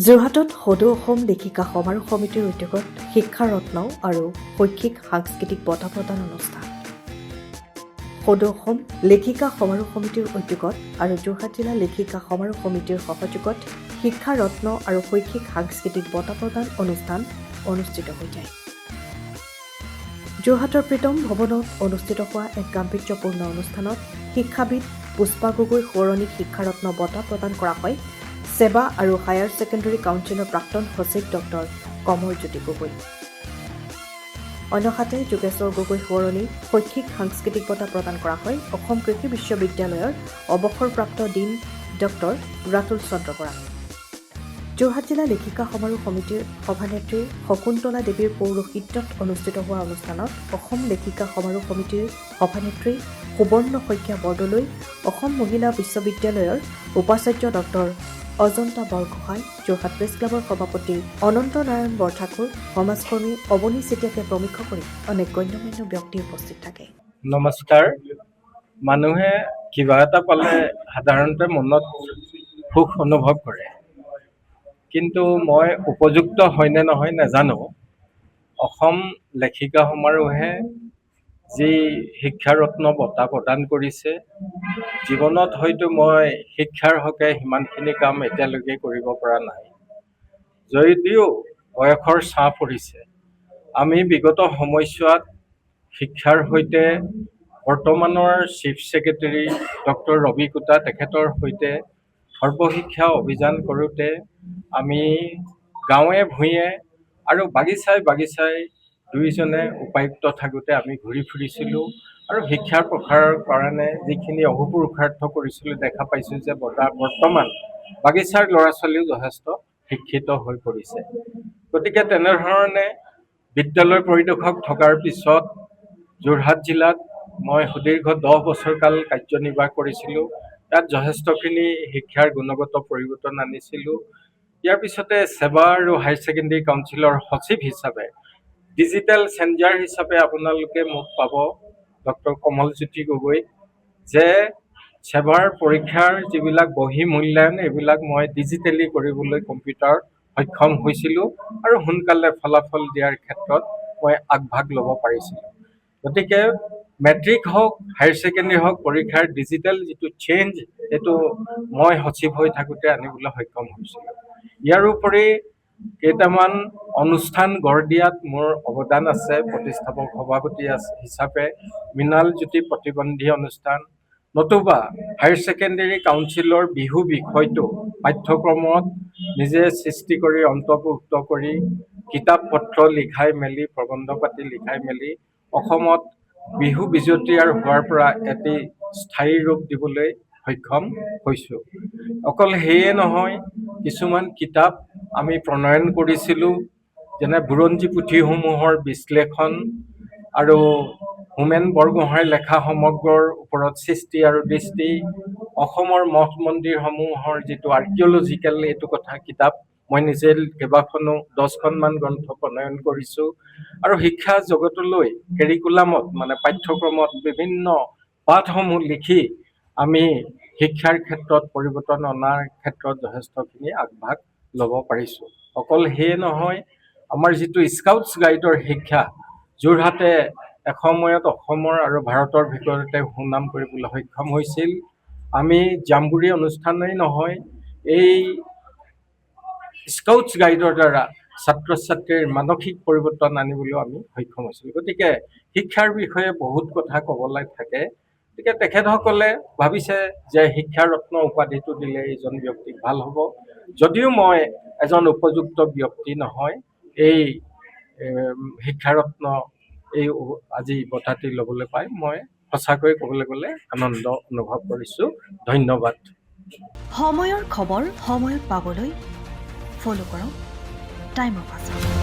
যোৰহাটত সদৌ অসম লেখিকা সমাৰোহ সমিতিৰ উদ্যোগত শিক্ষা ৰত্ন আৰু শৈক্ষিক সাংস্কৃতিক বঁটা প্ৰদান অনুষ্ঠান। সদৌ অসম লেখিকা সমাৰোহ সমিতিৰ উদ্যোগত আৰু যোৰহাট জিলা লেখিকা সমাৰোহ সমিতিৰ সহযোগত শিক্ষা ৰত্ন আৰু শৈক্ষিক সাংস্কৃতিক বঁটা প্ৰদান অনুষ্ঠান অনুষ্ঠিত হৈ যায়। যোৰহাটৰ প্ৰীতম ভৱনত অনুষ্ঠিত হোৱা এক গাম্ভীৰ্যপূৰ্ণ অনুষ্ঠানত শিক্ষাবিদ পুষ্পা গগৈ সোঁৱৰণীক শিক্ষা ৰত্ন বঁটা প্ৰদান কৰা হয় সেৱা আৰু হায়াৰ ছেকেণ্ডেৰী কাউন্সিলৰ প্ৰাক্তন সচিব ডক্টৰ কমলজ্যোতি গগৈ। অন্যহাতে যোগেশ্বৰ গগৈ সোঁৱৰণী শৈক্ষিক সাংস্কৃতিক বঁটা প্ৰদান কৰা হয় অসম কৃষি বিশ্ববিদ্যালয়ৰ অৱসৰপ্ৰাপ্ত ডিন ডক্টৰ ৰাতুল চন্দ্ৰ বৰা। যোৰহাট জিলা লেখিকা সমাৰোহ সমিতিৰ সভানেত্ৰী শকুন্তলা দেৱীৰ পৌৰোহিত্যত অনুষ্ঠিত হোৱা অনুষ্ঠানত অসম লেখিকা সমাৰোহ সমিতিৰ সভানেত্ৰী সুবৰ্ণ শইকীয়া বৰদলৈ, অসম মহিলা বিশ্ববিদ্যালয়ৰ উপাচাৰ্য ডক্টৰ অজন্তা বৰগোহাঁই, যোৰহাট প্ৰেছ ক্লাবৰ সভাপতি অনন্ত নাৰায়ণ বৰঠাকুৰ, সমাজকৰ্মী অৱনী চেতিয়াকে প্ৰমুখ কৰি অনেক গণ্যমান্য ব্যক্তি উপস্থিত থাকে। নমস্কাৰ। মানুহে কিবা এটা পালে সাধাৰণতে মনত সুখ অনুভৱ কৰে, কিন্তু মই উপযুক্ত হয়নে নহয় নাজানো। অসম লেখিকা সমাৰোহে যি শিক্ষা ৰত্ন বঁটা প্ৰদান কৰিছে, জীৱনত হয়তো মই শিক্ষাৰ হকে সিমানখিনি কাম এতিয়ালৈকে কৰিব পৰা নাই, যদিও বয়সৰ ছাঁ পৰিছে। আমি বিগত সময়ছোৱাত শিক্ষাৰ সৈতে বৰ্তমানৰ চিফ ছেক্ৰেটাৰী ডক্টৰ ৰবি কুটা তেখেতৰ সৈতে সৰ্বশিক্ষা অভিযান কৰোঁতে আমি গাঁৱে ভূঞে আৰু বাগিচাই দুয়োজনে উপায়ুক্ত থাকোঁতে আমি ঘূৰি ফুৰিছিলোঁ আৰু শিক্ষাৰ প্ৰসাৰৰ কাৰণে যিখিনি অহোপুৰুষাৰ্থ কৰিছিলোঁ দেখা পাইছোঁ যে বৰ্তমান বাগিচাৰ ল'ৰা ছোৱালীও যথেষ্ট শিক্ষিত হৈ পৰিছে। গতিকে তেনেধৰণে বিদ্যালয় পৰিদৰ্শক থকাৰ পিছত যোৰহাট জিলাত মই সুদীৰ্ঘ 10 বছৰ কাল কাৰ্যনিৰ্বাহ কৰিছিলোঁ। তাত যথেষ্টখিনি শিক্ষাৰ গুণগত পৰিৱৰ্তন আনিছিলোঁ। ইয়াৰ পিছতে সেৱা আৰু হায়াৰ ছেকেণ্ডেৰী কাউন্সিলৰ সচিব হিচাপে ডিজিটেল চেঞ্জাৰ হিচাপে আপোনালোকে মোক পাব ডক্টৰ কমলজ্যোতি গগৈ, যে সেৱাৰ পৰীক্ষাৰ যিবিলাক বহী মূল্যায়ন এইবিলাক মই ডিজিটেলি কৰিবলৈ কম্পিউটাৰত সক্ষম হৈছিলোঁ আৰু সোনকালে ফলাফল দিয়াৰ ক্ষেত্ৰত মই আগভাগ ল'ব পাৰিছিলোঁ। গতিকে মেট্ৰিক হওক হায়াৰ ছেকেণ্ডেৰী হওক পৰীক্ষাৰ ডিজিটেল যিটো চেঞ্জ সেইটো মই সচিব হৈ থাকোঁতে আনিবলৈ সক্ষম হৈছিলোঁ। ইয়াৰোপৰি কেইটামান অনুষ্ঠান গঢ় দিয়াত মোৰ অৱদান আছে। প্ৰতিষ্ঠাপক সভাপতি হিচাপে মৃণাল জ্যোতি প্ৰতিবন্ধী অনুষ্ঠান, নতুবা হায়াৰ ছেকেণ্ডেৰী কাউন্সিলৰ বিহু বিষয়টো পাঠ্যক্ৰমত নিজে সৃষ্টি কৰি অন্তৰ্ভুক্ত কৰি কিতাপ পত্ৰ লিখাই মেলি প্ৰবন্ধ পাতি লিখাই মেলি অসমত বিহু বিজুতিৰ হোৱাৰ পৰা এটি স্থায়ী ৰূপ দিবলৈ সক্ষম হৈছোঁ। অকল সেয়ে নহয়, কিছুমান কিতাপ আমি প্ৰণয়ন কৰিছিলোঁ, যেনে বুৰঞ্জী পুথিসমূহৰ বিশ্লেষণ আৰু হোমেন বৰগোহাঁইৰ লেখা সমগ্ৰৰ ওপৰত সৃষ্টি আৰু দৃষ্টি, অসমৰ মঠ মন্দিৰসমূহৰ যিটো আৰ্কিঅলজিকেল এইটো কথা কিতাপ মই নিজে কেইবাখনো 10খনমান গ্ৰন্থ প্ৰণয়ন কৰিছোঁ আৰু শিক্ষা জগতলৈ কেৰিকুলামত মানে পাঠ্যক্ৰমত বিভিন্ন পাঠসমূহ লিখি আমি শিক্ষাৰ ক্ষেত্ৰত পৰিৱৰ্তন অনাৰ ক্ষেত্ৰত যথেষ্টখিনি আগভাগ ল'ব পাৰিছোঁ। অকল সেয়ে নহয়, আমাৰ যিটো স্কাউটছ গাইডৰ শিক্ষা যোৰহাটে এসময়ত অসমৰ আৰু ভাৰতৰ ভিতৰতে সুনাম কৰিবলৈ সক্ষম হৈছিল। আমি জাম্বুৰী অনুষ্ঠানেই নহয়, এই স্কাউটছ গাইডৰ দ্বাৰা ছাত্ৰ ছাত্ৰীৰ মানসিক পৰিৱৰ্তন আনিবলৈও আমি সক্ষম হৈছিলোঁ। গতিকে শিক্ষাৰ বিষয়ে বহুত কথা ক'বলৈ থাকে। গতিকে তেখেতসকলে ভাবিছে যে শিক্ষা ৰত্ন উপাধিটো দিলে এইজন ব্যক্তিক ভাল হ'ব। যদিও মই এজন উপযুক্ত ব্যক্তি নহয়, এই শিক্ষা ৰত্ন এই আজি বঁটাটি ল'বলৈ পাই মই সঁচাকৈ ক'বলৈ গ'লে আনন্দ অনুভৱ কৰিছোঁ। ধন্যবাদ। সময়ৰ খবৰ সময়ত পাবলৈ ফ'ল' কৰক টাইম অফ আছাম।